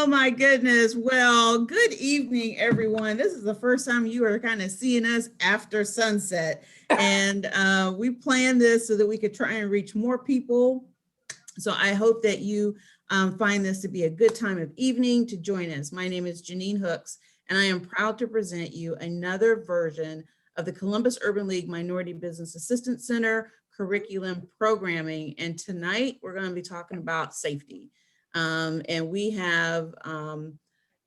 Oh my goodness. Well, good evening, everyone. This is the first time you are kind of seeing us after sunset. And we planned this so that we could try and reach more people. So I hope that you find this to be a good time of evening to join us. My name is Janine Hooks, and I am proud to present you another version of the Columbus Urban League Minority Business Assistance Center curriculum programming. And tonight we're going to be talking about safety. And we have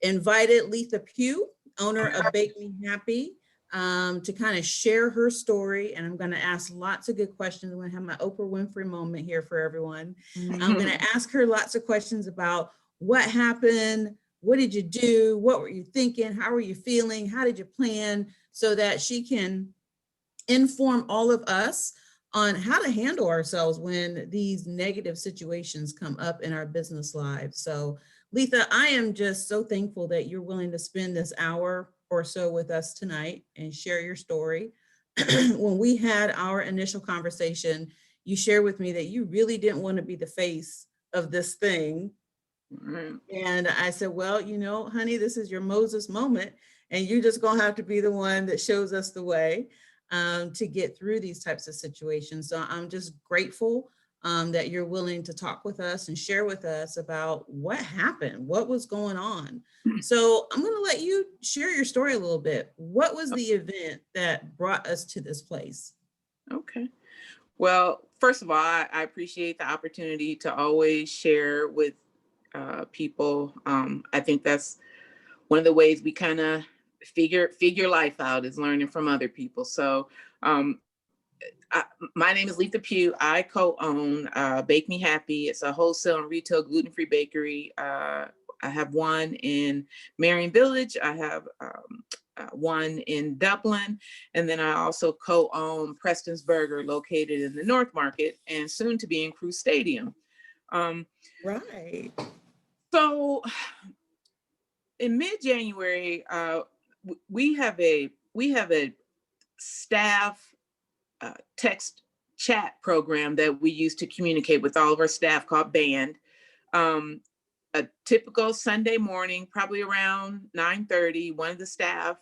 invited Letha Pugh, owner of Bake Me Happy, to kind of share her story. And I'm going to ask lots of good questions. I'm going to have my Oprah Winfrey moment here for everyone. I'm going to ask her lots of questions about what happened, what did you do, what were you thinking, how were you feeling, how did you plan, so that she can inform all of us on how to handle ourselves when these negative situations come up in our business lives. So Letha, I am just so thankful that you're willing to spend this hour or so with us tonight and share your story. When we had our initial conversation, you shared with me that you really didn't want to be the face of this thing. And I said, well, you know, honey, this is your Moses moment, and you're just gonna have to be the one that shows us the way to get through these types of situations. So I'm just grateful that you're willing to talk with us and share with us about what happened, what was going on. So I'm going to let you share your story a little bit. What was the event that brought us to this place? Okay. Well, first of all, I appreciate the opportunity to always share with people. I think that's one of the ways we kind of figure life out is learning from other people. So my name is Letha Pugh. I co-own Bake Me Happy. It's a wholesale and retail gluten-free bakery. I have one in Merion Village. I have one in Dublin. And then I also co-own Prestons Burger, located in the North Market and soon to be in Crew Stadium. Right. So in mid-January, we have a staff text chat program that we use to communicate with all of our staff called Band. A typical Sunday morning, probably around 9:30, one of the staff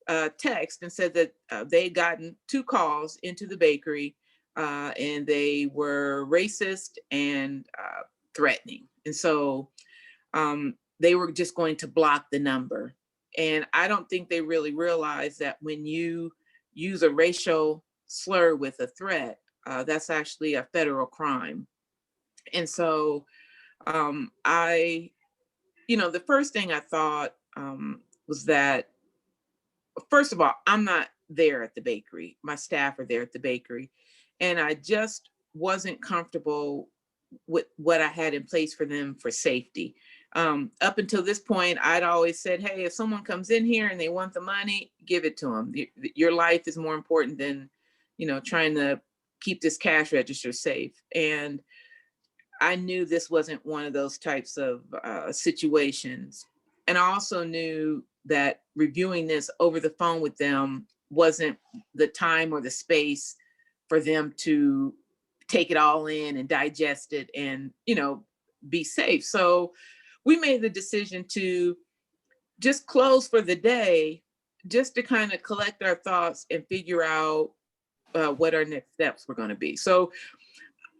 texted and said that they had gotten 2 calls into the bakery and they were racist and threatening. And so they were just going to block the number. And I don't think they really realized that when you use a racial slur with a threat, that's actually a federal crime. And so the first thing I thought was that, first of all, I'm not there at the bakery. My staff are there at the bakery. And I just wasn't comfortable with what I had in place for them for safety. Up until this point, I'd always said, hey, if someone comes in here and they want the money, give it to them. Your life is more important than, trying to keep this cash register safe. And I knew this wasn't one of those types of situations. And I also knew that reviewing this over the phone with them wasn't the time or the space for them to take it all in and digest it and, be safe. So we made the decision to just close for the day, just to kind of collect our thoughts and figure out what our next steps were going to be. So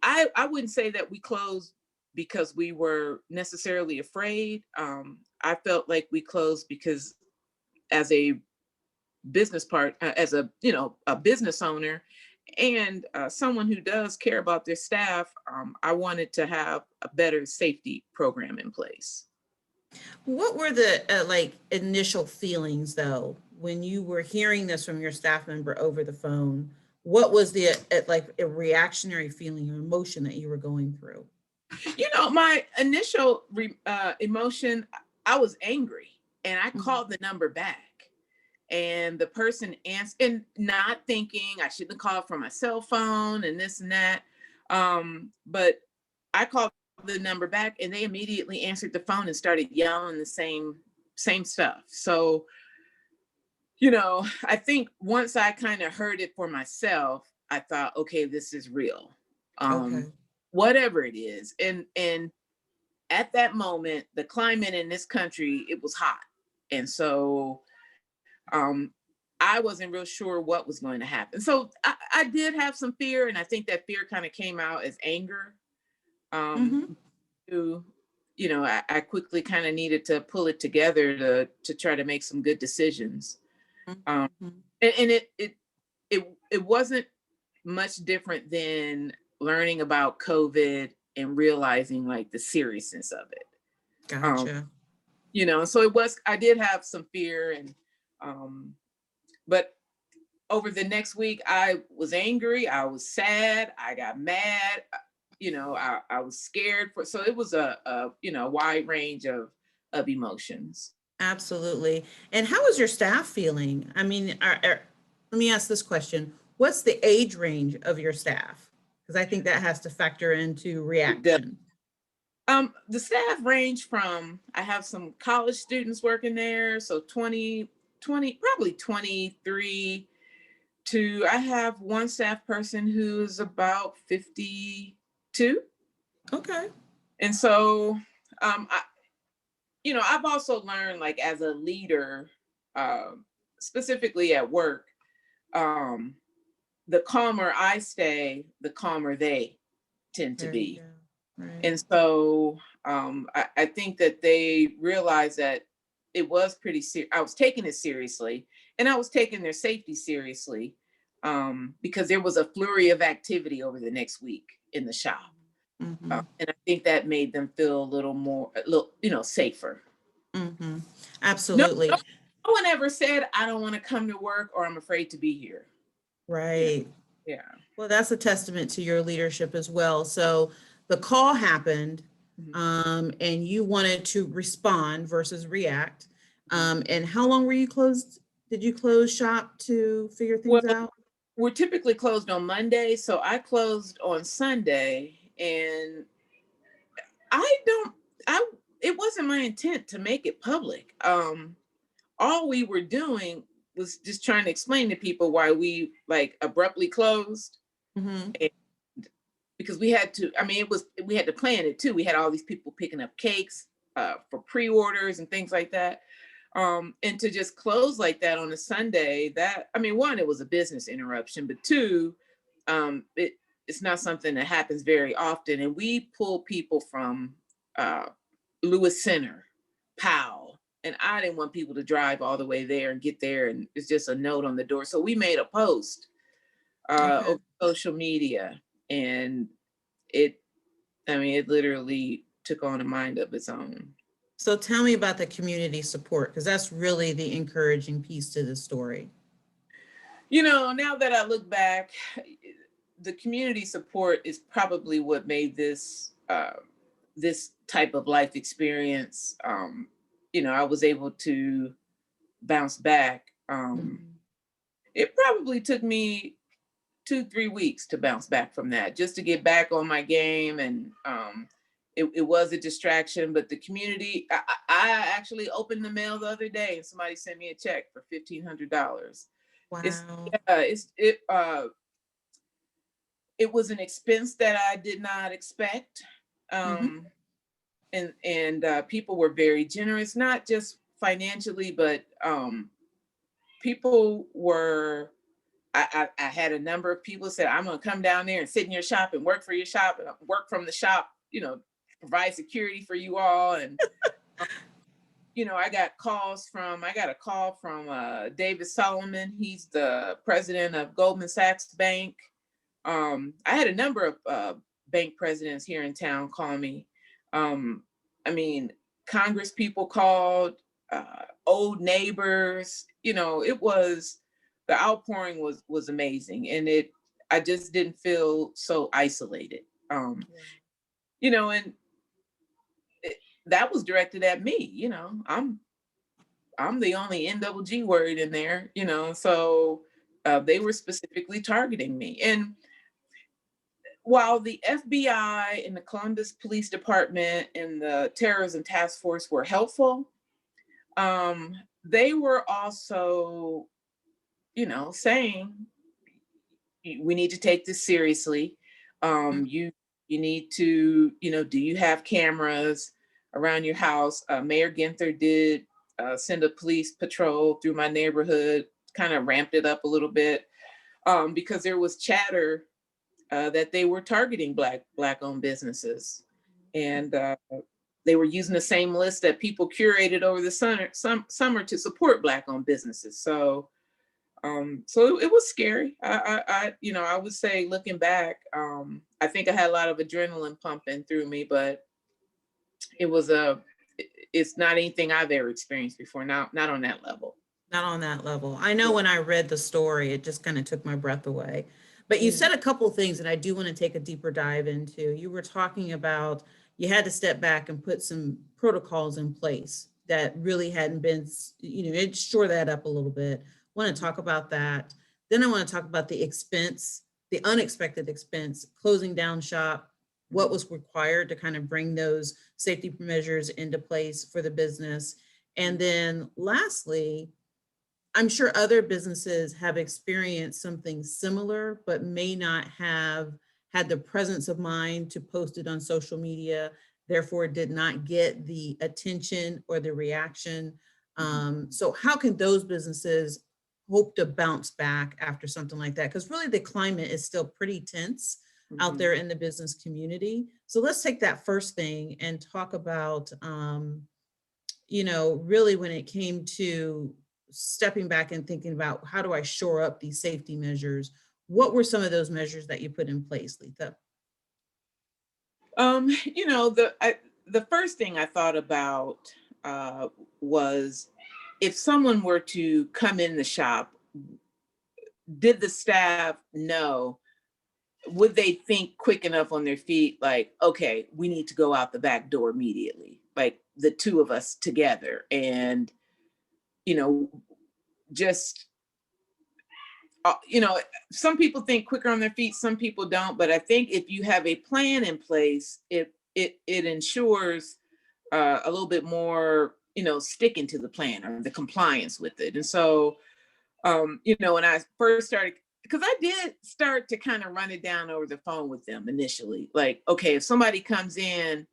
I wouldn't say that we closed because we were necessarily afraid. I felt like we closed because as a business a business owner and someone who does care about their staff, I wanted to have a better safety program in place. What were the initial feelings though, when you were hearing this from your staff member over the phone? What was the a reactionary feeling or emotion that you were going through? My initial emotion, I was angry, and I called the number back. And the person answered, and not thinking I shouldn't have called from my cell phone and this and that. But I called the number back, and they immediately answered the phone and started yelling the same stuff. So, I think once I kind of heard it for myself, I thought, okay, this is real. Okay. Whatever it is. And at that moment, the climate in this country, it was hot. And so I wasn't real sure what was going to happen. So I did have some fear, and I think that fear kind of came out as anger. Mm-hmm. To, I quickly kind of needed to pull it together to try to make some good decisions. Um, Mm-hmm. and it wasn't much different than learning about COVID and realizing like the seriousness of it. Gotcha. So I did have some fear, and but over the next week, I was angry, I was sad, I got mad, I was scared so it was a wide range of emotions. Absolutely. And how is your staff feeling? I mean, let me ask this question. What's the age range of your staff? Because I think that has to factor into reaction. The staff range from, I have some college students working there, so 20, probably 23, to I have one staff person who's about 52. Okay. And so I've also learned, like, as a leader, specifically at work, the calmer I stay, the calmer they tend to There you be. go. Right. And so I think that they realized that it was pretty serious. I was taking it seriously, and I was taking their safety seriously, because there was a flurry of activity over the next week in the shop. Mm-hmm. And I think that made them feel a little safer. Mm-hmm. No, Absolutely. no one ever said, I don't want to come to work, or I'm afraid to be here. Right. Yeah. Well, that's a testament to your leadership as well. So the call happened, and you wanted to respond versus react. And how long were you closed? Did you close shop to figure things Well, out? we're typically closed on Monday, so I closed on Sunday, and I don't, I, it wasn't my intent to make it public. All we were doing was just trying to explain to people why we like abruptly closed. Mm-hmm. And because we had to, we had to plan it too. We had all these people picking up cakes for pre-orders and things like that. And to just close like that on a Sunday, one, it was a business interruption, but two, it's not something that happens very often. And we pull people from Lewis Center, Powell, and I didn't want people to drive all the way there and get there, and it's just a note on the door. So we made a post over social media, and it literally took on a mind of its own. So tell me about the community support, because that's really the encouraging piece to the story. Now that I look back, the community support is probably what made this this type of life experience. I was able to bounce back. It probably took me 2-3 weeks to bounce back from that, just to get back on my game. And it was a distraction, but the community, I actually opened the mail the other day, and somebody sent me a check for $1,500. Wow. It was an expense that I did not expect. And people were very generous, not just financially, but people were, I had a number of people said, I'm going to come down there and sit in your shop and work for your shop and work from the shop, provide security for you all. And, I got a call from David Solomon. He's the president of Goldman Sachs Bank. I had a number of bank presidents here in town call me. Congress people called, old neighbors, the outpouring was amazing. And I just didn't feel so isolated. And that was directed at me. I'm the only N-double-G word in there, so they were specifically targeting me. And while the FBI and the Columbus Police Department and the Terrorism Task Force were helpful, they were also, saying, we need to take this seriously. You need to, do you have cameras? around your house. Mayor Ginther did send a police patrol through my neighborhood, kind of ramped it up a little bit, because there was chatter that they were targeting Black-owned businesses. And they were using the same list that people curated over the summer to support Black-owned businesses. So it was scary. I would say, looking back, I think I had a lot of adrenaline pumping through me, but it's not anything I've ever experienced before. Not on that level. Not on that level. I know when I read the story, it just kind of took my breath away. But you said a couple of things that I do want to take a deeper dive into. You were talking about you had to step back and put some protocols in place that really hadn't been, it shore that up a little bit. I want to talk about that. Then I want to talk about the expense, the unexpected expense, closing down shop, what was required to kind of bring those safety measures into place for the business. And then lastly, I'm sure other businesses have experienced something similar, but may not have had the presence of mind to post it on social media, therefore did not get the attention or the reaction. So how can those businesses hope to bounce back after something like that? Because really the climate is still pretty tense out there in the business community. So let's take that first thing and talk about, really when it came to stepping back and thinking about how do I shore up these safety measures? What were some of those measures that you put in place, Letha? The first thing I thought about was, if someone were to come in the shop, did the staff know? Would they think quick enough on their feet, like, okay, we need to go out the back door immediately, like the two of us together, and just some people think quicker on their feet, some people don't. But I think if you have a plan in place, it ensures a little bit more, sticking to the plan or the compliance with it. And so, when I first started, because I did start to kind of run it down over the phone with them initially, like, okay, if somebody comes in,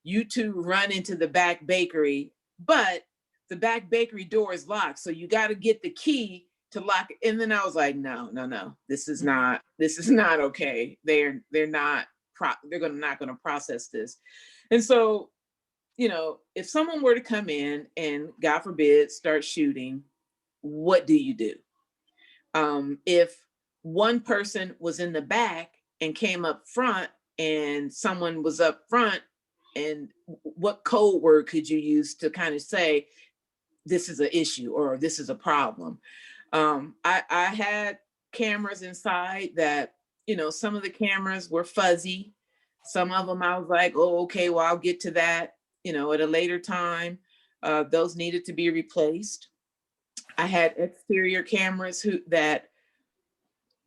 you two run into the back bakery, but the back bakery door is locked, so you got to get the key to lock it. And then I was like, no, this is not okay. They're not going to process this. And so, if someone were to come in and, God forbid, start shooting, what do you do? If one person was in the back and came up front and someone was up front, and what code word could you use to kind of say, this is an issue or this is a problem? I had cameras inside that, some of the cameras were fuzzy. Some of them I was like, oh, okay, well, I'll get to that, at a later time. Those needed to be replaced. I had exterior cameras that,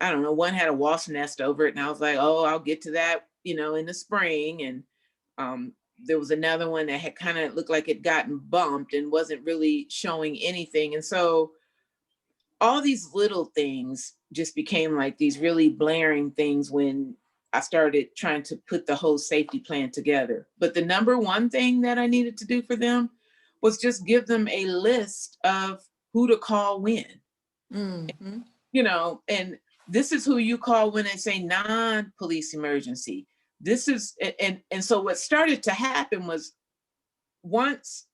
I don't know, one had a wasp nest over it, and I was like, oh, I'll get to that, in the spring. And there was another one that had kind of looked like it gotten bumped and wasn't really showing anything. And so all these little things just became like these really blaring things when I started trying to put the whole safety plan together. But the number one thing that I needed to do for them was just give them a list of who to call when. And this is who you call when it's a non-police emergency. This is, and so what started to happen was, once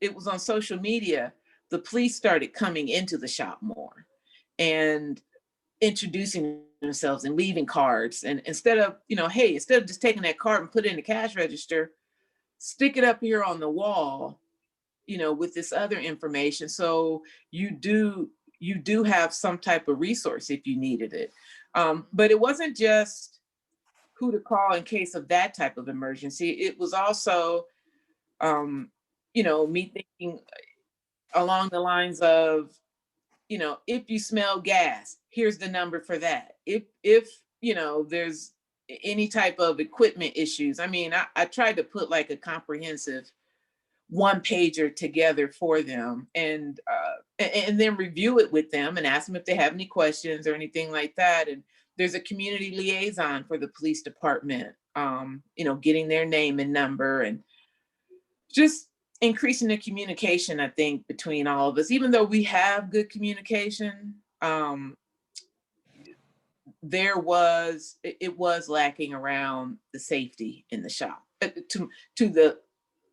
it was on social media, the police started coming into the shop more and introducing themselves and leaving cards. And instead of just taking that card and put it in the cash register, stick it up here on the wall, with this other information. So you do have some type of resource if you needed it. But it wasn't just who to call in case of that type of emergency. It was also, me thinking along the lines of, if you smell gas, here's the number for that. If there's any type of equipment issues. I mean, I tried to put like a comprehensive one pager together for them, and then review it with them and ask them if they have any questions or anything like that. And there's a community liaison for the police department, getting their name and number. And just increasing the communication, I think, between all of us. Even though we have good communication, it was lacking around the safety in the shop to the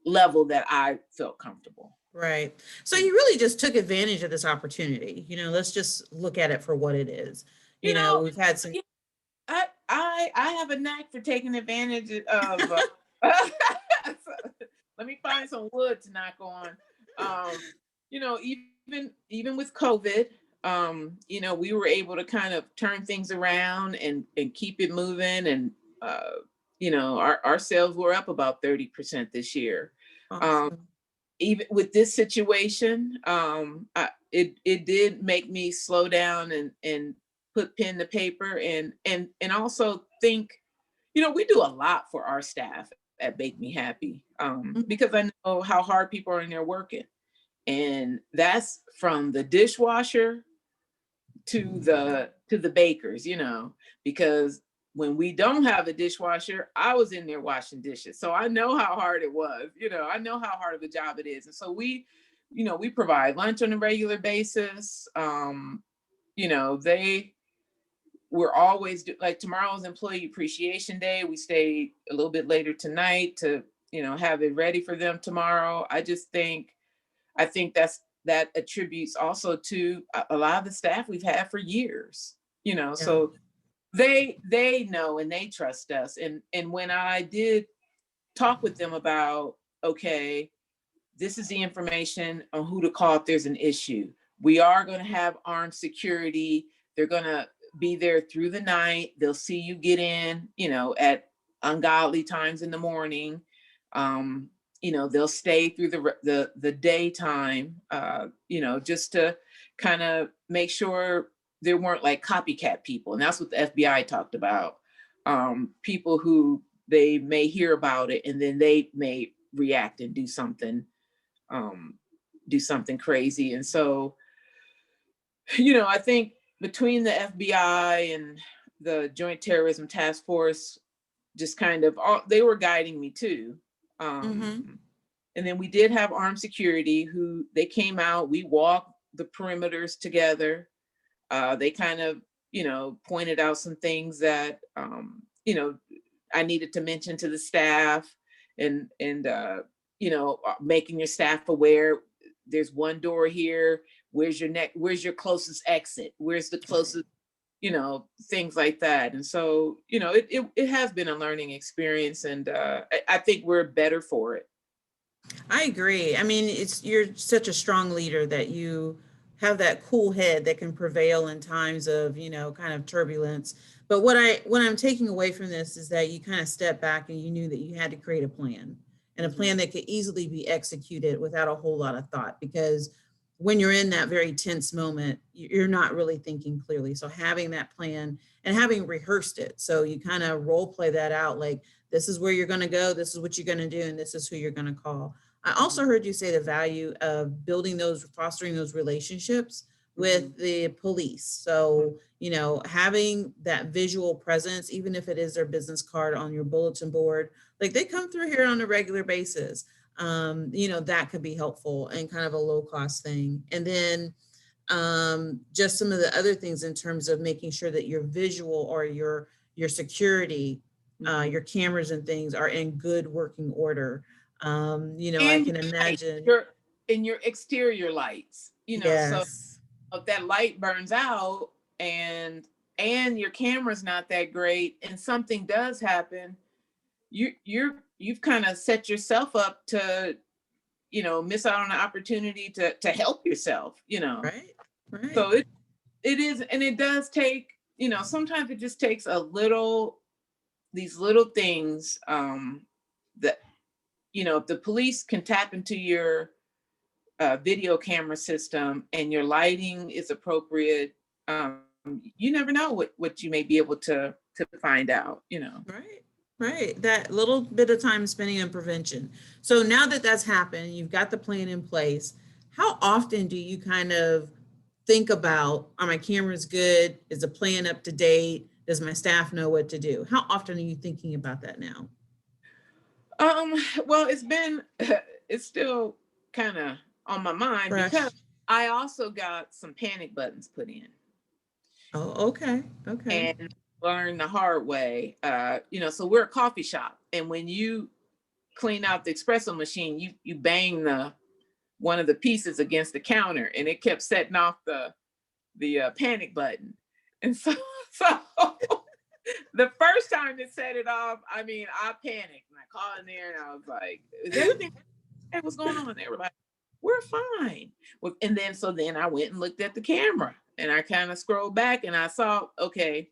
level that I felt comfortable. Right. So you really just took advantage of this opportunity. Let's just look at it for what it is. We've had some. I have a knack for taking advantage of. Let me find some wood to knock on. Even with COVID, we were able to kind of turn things around and keep it moving, and our sales were up about 30% this year. Awesome. Even with this situation, it did make me slow down and put pen to paper and also think, we do a lot for our staff at Bake Me Happy, because I know how hard people are in there working. And that's from the dishwasher to the bakers, because when we don't have a dishwasher, I was in there washing dishes. So I know how hard it was, I know how hard of a job it is. And so we provide lunch on a regular basis. We're always like tomorrow's Employee Appreciation Day. We stay a little bit later tonight to, have it ready for them tomorrow. I think that attributes also to a lot of the staff we've had for years, Yeah. so they know and they trust us. And when I did talk with them about, okay, this is the information on who to call if there's an issue. We are going to have armed security. They're going to be there through the night. They'll see you get in, at ungodly times in the morning. They'll stay through the daytime, just to kind of make sure there weren't like copycat people. And that's what the FBI talked about. People who they may hear about it and then they may react and do something crazy. And so, I think between the FBI and the Joint Terrorism Task Force, just kind of they were guiding me too. And then we did have armed security who they came out, we walked the perimeters together. They kind of, pointed out some things that, I needed to mention to the staff and making your staff aware. There's one door here. Where's your closest exit? Where's the closest, things like that. And so, it has been a learning experience, and I think we're better for it. I agree. I mean, you're such a strong leader that you have that cool head that can prevail in times of, kind of turbulence. But what I'm taking away from this is that you kind of stepped back and you knew that you had to create a plan, and a plan that could easily be executed without a whole lot of thought, because when you're in that very tense moment, you're not really thinking clearly. So having that plan and having rehearsed it, so you kind of role play that out, like, this is where you're going to go, this is what you're going to do, and this is who you're going to call. I also heard you say the value of fostering those relationships with the police. So, having that visual presence, even if it is their business card on your bulletin board, like they come through here on a regular basis. That could be helpful and kind of a low cost thing. And then just some of the other things in terms of making sure that your visual or your security, your cameras and things are in good working order. I can imagine. Your exterior lights, Yes. So if that light burns out and your camera's not that great and something does happen, you've kind of set yourself up to, miss out on the opportunity to help yourself, Right. So it is, and it does take, sometimes it just takes these little things, that, if the police can tap into your video camera system and your lighting is appropriate, you never know what you may be able to find out, Right. That little bit of time spending on prevention. So now that that's happened, you've got the plan in place. How often do you kind of think about, are my cameras good? Is the plan up to date? Does my staff know what to do? How often are you thinking about that now? Well, it's still kind of on my mind Fresh. because I also got some panic buttons put in. Oh, okay. Okay. And learned the hard way. So we're a coffee shop, and when you clean out the espresso machine, you bang one of the pieces against the counter, and it kept setting off the panic button. And so the first time it set it off, I mean, I panicked and I called in there and I was like, "Is everything? Hey, what's going on?" They were like, "We're fine." Well, and then I went and looked at the camera, and I kind of scrolled back and I saw, okay,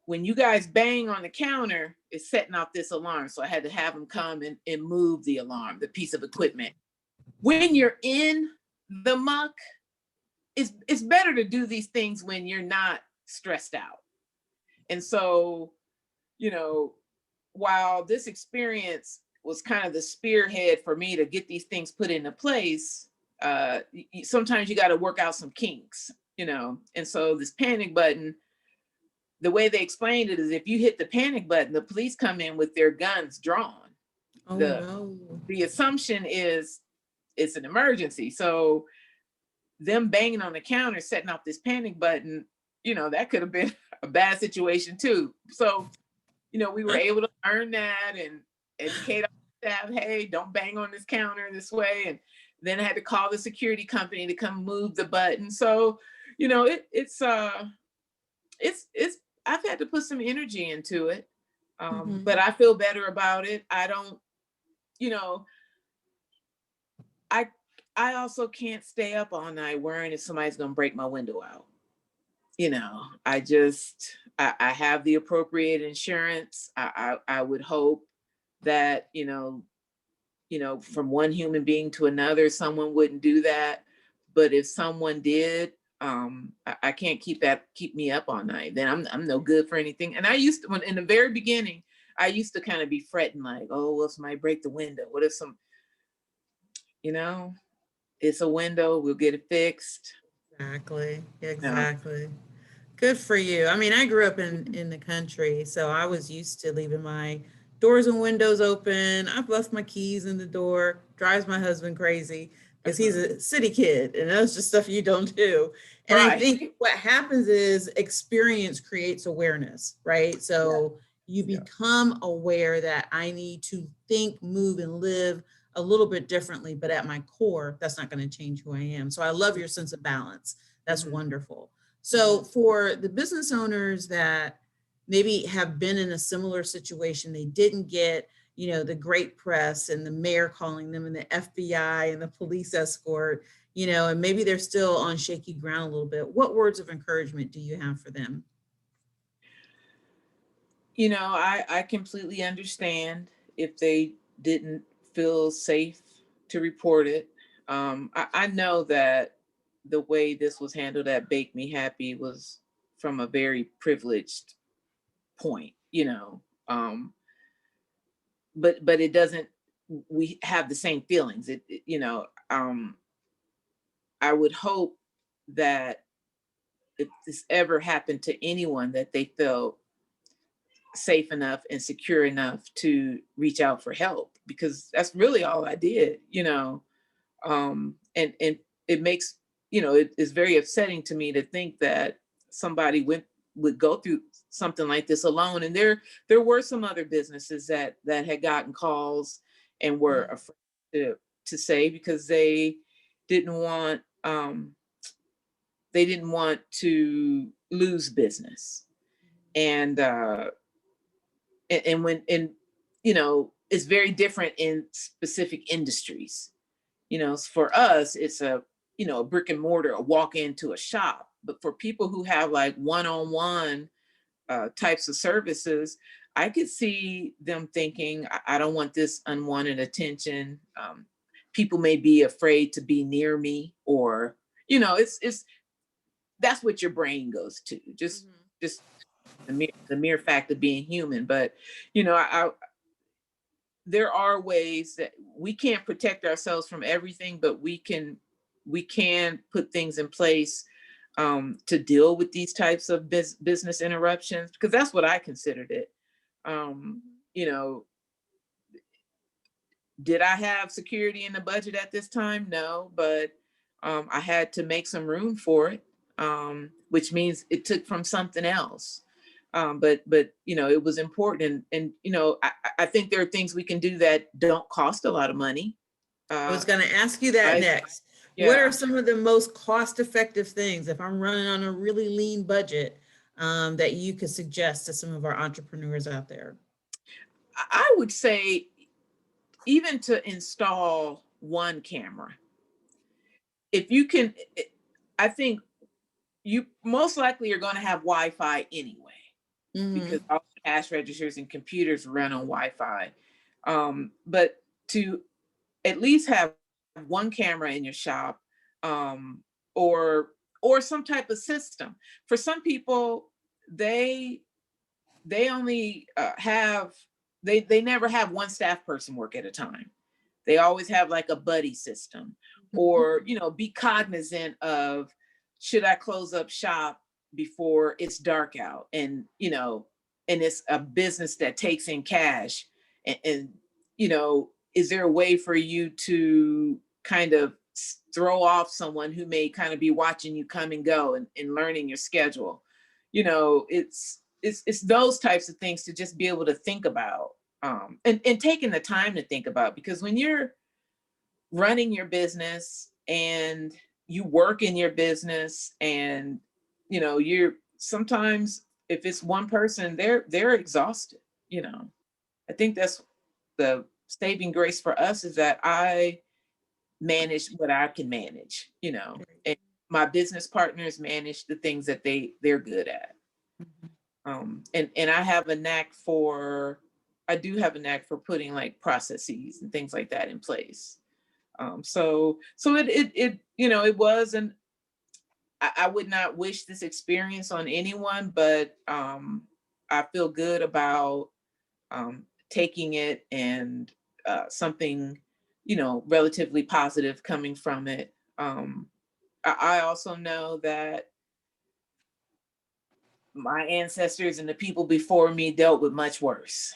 when you guys bang on the counter, it's setting off this alarm. So I had to have them come and move the alarm, the piece of equipment. When you're in the muck, it's better to do these things when you're not stressed out. And so, while this experience was kind of the spearhead for me to get these things put into place, sometimes you got to work out some kinks, and so this panic button, the way they explained it is if you hit the panic button, the police come in with their guns drawn. Oh, no. The assumption is it's an emergency. So them banging on the counter, setting off this panic button, that could have been a bad situation too. So, we were able to learn that and educate our staff, hey, don't bang on this counter this way. And then I had to call the security company to come move the button. So, it's I've had to put some energy into it. But I feel better about it. I don't, I also can't stay up all night worrying if somebody's going to break my window out. I have the appropriate insurance. I would hope that, from one human being to another, someone wouldn't do that. But if someone did, I can't keep me up all night. Then I'm no good for anything. And I used to, when in the very beginning, I used to kind of be fretting like, oh, well, if somebody break the window, what if it's a window, we'll get it fixed. Exactly. Good for you. I mean, I grew up in the country, so I was used to leaving my doors and windows open. I've left my keys in the door. Drives my husband crazy because he's a city kid, and that's just stuff you don't do. And I think what happens is experience creates awareness, right? So you become aware that I need to think, move, and live a little bit differently, but at my core, that's not going to change who I am. So I love your sense of balance. That's wonderful. So for the business owners that maybe have been in a similar situation, they didn't get, the great press and the mayor calling them and the FBI and the police escort, and maybe they're still on shaky ground a little bit. What words of encouragement do you have for them? I completely understand if they didn't feel safe to report it. I know that the way this was handled at Bake Me Happy was from a very privileged point, but it doesn't, we have the same feelings. I would hope that if this ever happened to anyone, that they felt safe enough and secure enough to reach out for help, because that's really all I did, and it makes, it's very upsetting to me to think that somebody would go through something like this alone. And there were some other businesses that had gotten calls and were afraid to say, because they didn't want to lose business. And it's very different in specific industries. For us, it's a brick and mortar, a walk into a shop. But for people who have like one-on-one types of services, I could see them thinking, I don't want this unwanted attention. People may be afraid to be near me, or, it's that's what your brain goes to, just the mere fact of being human. But, there are ways that we can't protect ourselves from everything, but we can put things in place to deal with these types of business interruptions, because that's what I considered it. Did I have security in the budget at this time? No, but I had to make some room for it, which means it took from something else. But it was important, and I think there are things we can do that don't cost a lot of money. I was going to ask you that Right? next. Yeah. What are some of the most cost-effective things, if I'm running on a really lean budget, that you could suggest to some of our entrepreneurs out there? I would say even to install one camera, if you can, I think you most likely are going to have Wi-Fi anyway, because all the cash registers and computers run on Wi-Fi. But to at least have one camera in your shop, or some type of system. For some people, they only they never have one staff person work at a time. They always have like a buddy system, or be cognizant of, should I close up shop before it's dark out, and it's a business that takes in cash, and is there a way for you to kind of throw off someone who may kind of be watching you come and go, and learning your schedule? It's those types of things to just be able to think about, and taking the time to think about, because when you're running your business and you work in your business, and you're sometimes, if it's one person, they're exhausted. I think that's the saving grace for us, is that I manage what I can manage, and my business partners manage the things that they're good at. And I have a knack for, I do have a knack for putting like processes and things like that in place. So it was, and I would not wish this experience on anyone, but I feel good about taking it, and something, relatively positive coming from it. I also know that my ancestors and the people before me dealt with much worse.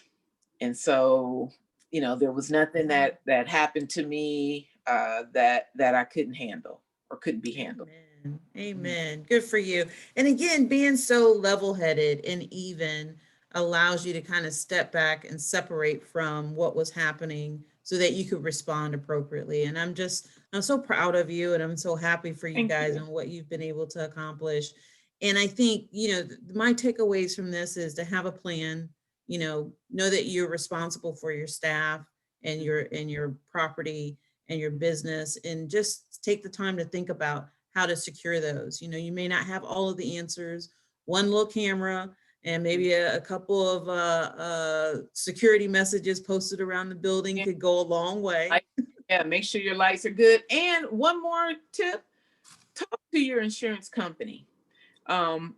And so, there was nothing that happened to me that I couldn't handle or couldn't be handled. Amen. Amen. Good for you. And again, being so level-headed and even allows you to kind of step back and separate from what was happening so that you could respond appropriately. And I'm so proud of you, and I'm so happy for you guys and what you've been able to accomplish. And I think, my takeaways from this is to have a plan, know that you're responsible for your staff and your property and your business, and just take the time to think about how to secure those. You may not have all of the answers. One little camera and maybe a couple of security messages posted around the building could go a long way. Yeah, make sure your lights are good. And one more tip, talk to your insurance company.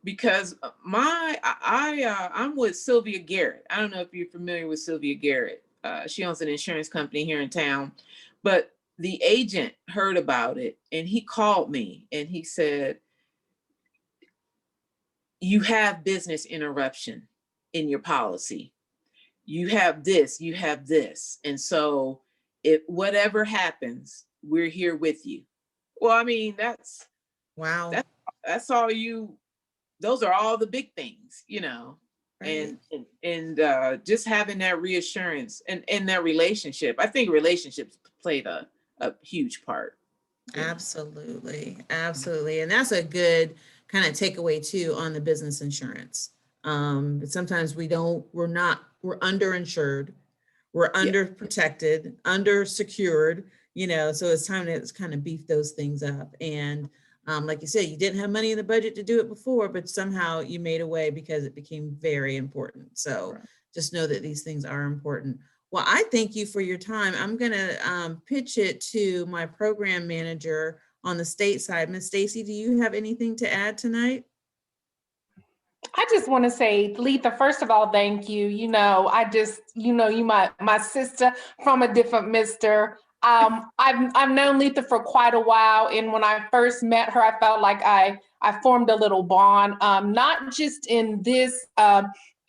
Because I'm with Sylvia Garrett. I don't know if you're familiar with Sylvia Garrett. She owns an insurance company here in town, but the agent heard about it, and he called me and he said, you have business interruption in your policy. You have this, you have this. And so if whatever happens, we're here with you. Well, I mean, that's wow. That's all you, those are all the big things, right. and just having that reassurance and that relationship. I think relationships played a huge part. Absolutely. Absolutely. And that's a good kind of takeaway too on the business insurance. Sometimes we're underinsured, we're underprotected, undersecured, so it's time to kind of beef those things up. And like you said, you didn't have money in the budget to do it before, but somehow you made a way because it became very important. So just know that these things are important. Well, I thank you for your time. I'm going to pitch it to my program manager on the state side. Ms. Stacy, do you have anything to add tonight? I just want to say, Letha, first of all, thank you. You my sister from a different mister. I've known Letha for quite a while, and when I first met her, I felt like I formed a little bond, not just in this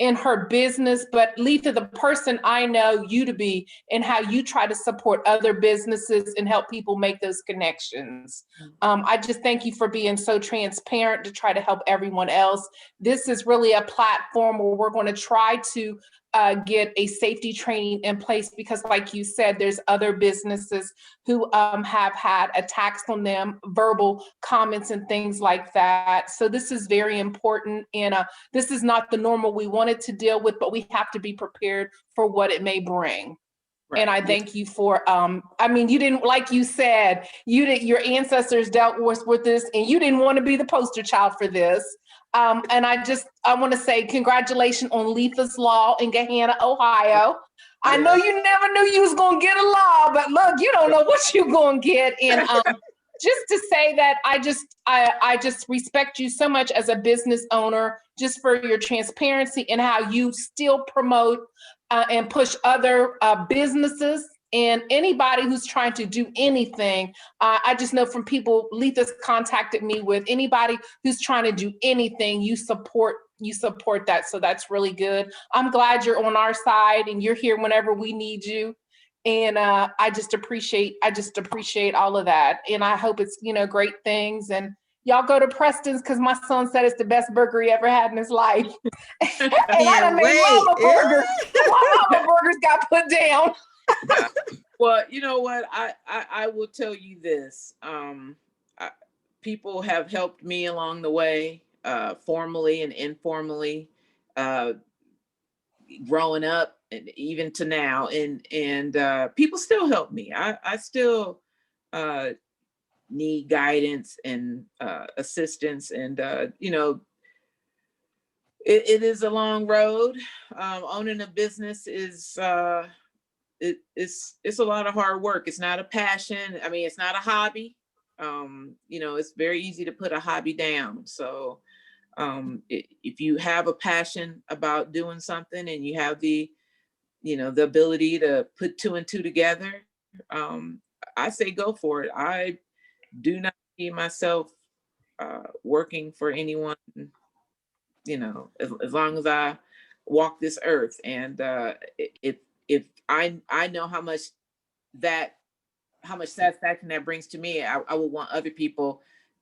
in her business, but Letha, the person I know you to be, and how you try to support other businesses and help people make those connections. I just thank you for being so transparent to try to help everyone else. This is really a platform where we're going to try to get a safety training in place, because like you said, there's other businesses who have had attacks on them, verbal comments and things like that. So this is very important, and this is not the normal we wanted to deal with, but we have to be prepared for what it may bring. Right. And I thank you for, I mean, you didn't, like you said, your ancestors dealt with this, and you didn't want to be the poster child for this. And I want to say congratulations on Letha's Law in Gahanna, Ohio. I know you never knew you was going to get a law, but look, you don't know what you're going to get. And just to say that I just respect you so much as a business owner, just for your transparency and how you still promote and push other businesses and anybody who's trying to do anything. I just know from people Letha's contacted me with, anybody who's trying to do anything, you support that. So that's really good. I'm glad you're on our side and you're here whenever we need you. And I just appreciate all of that. And I hope it's, great things. And y'all go to Prestons, because my son said it's the best burger he ever had in his life. And I done made mama burgers. My mama burgers got put down. Well, you know what? I will tell you this. People have helped me along the way, formally and informally, growing up and even to now. And people still help me. I still need guidance and assistance. And, it is a long road. Owning a business is... it's a lot of hard work. It's not a passion. I mean, it's not a hobby. It's very easy to put a hobby down. So if you have a passion about doing something and you have the ability to put two and two together, I say go for it. I do not see myself working for anyone, as long as I walk this earth. And if I know how much satisfaction that brings to me, I would want other people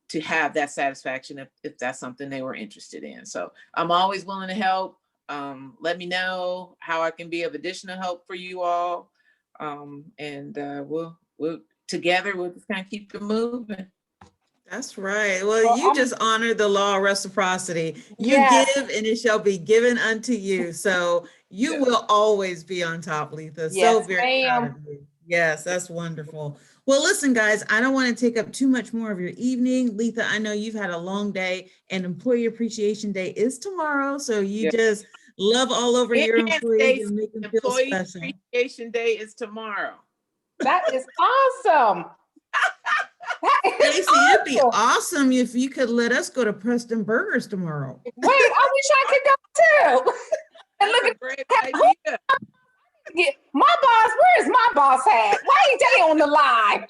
to have that satisfaction if that's something they were interested in. So I'm always willing to help. Let me know how I can be of additional help for you all. And we'll together, we'll just kind of keep it moving. That's right. Well, you just honored the law of reciprocity. You give and it shall be given unto you. So you will always be on top, Letha. So very proud of you. Yes, that's wonderful. Well, listen, guys, I don't want to take up too much more of your evening. Letha, I know you've had a long day, and Employee Appreciation Day is tomorrow. So you just love all over your employees and make them feel special. Employee Appreciation Day is tomorrow. That is awesome. Stacey, it'd be awesome if you could let us go to Prestons Burgers tomorrow. Wait, I wish I could go too. And look at great idea. My boss, where's my boss at? Why ain't they on the line?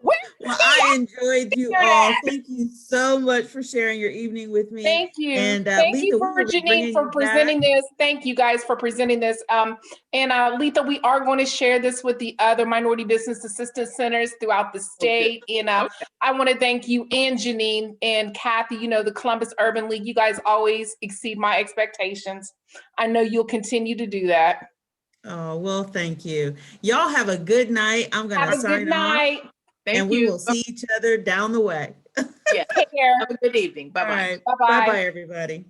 Well, I enjoyed you all. Thank you so much for sharing your evening with me. Thank you. And thank Letha, you for Janine for presenting this. Thank you guys for presenting this. And Letha, we are going to share this with the other minority business assistance centers throughout the state. Okay. And I want to thank you and Janine and Kathy, the Columbus Urban League. You guys always exceed my expectations. I know you'll continue to do that. Oh, well, thank you. Y'all have a good night. I'm going to sign off. And we will see each other down the way. Yeah. Take care. Have a good evening. Bye-bye. Right. Bye-bye, everybody.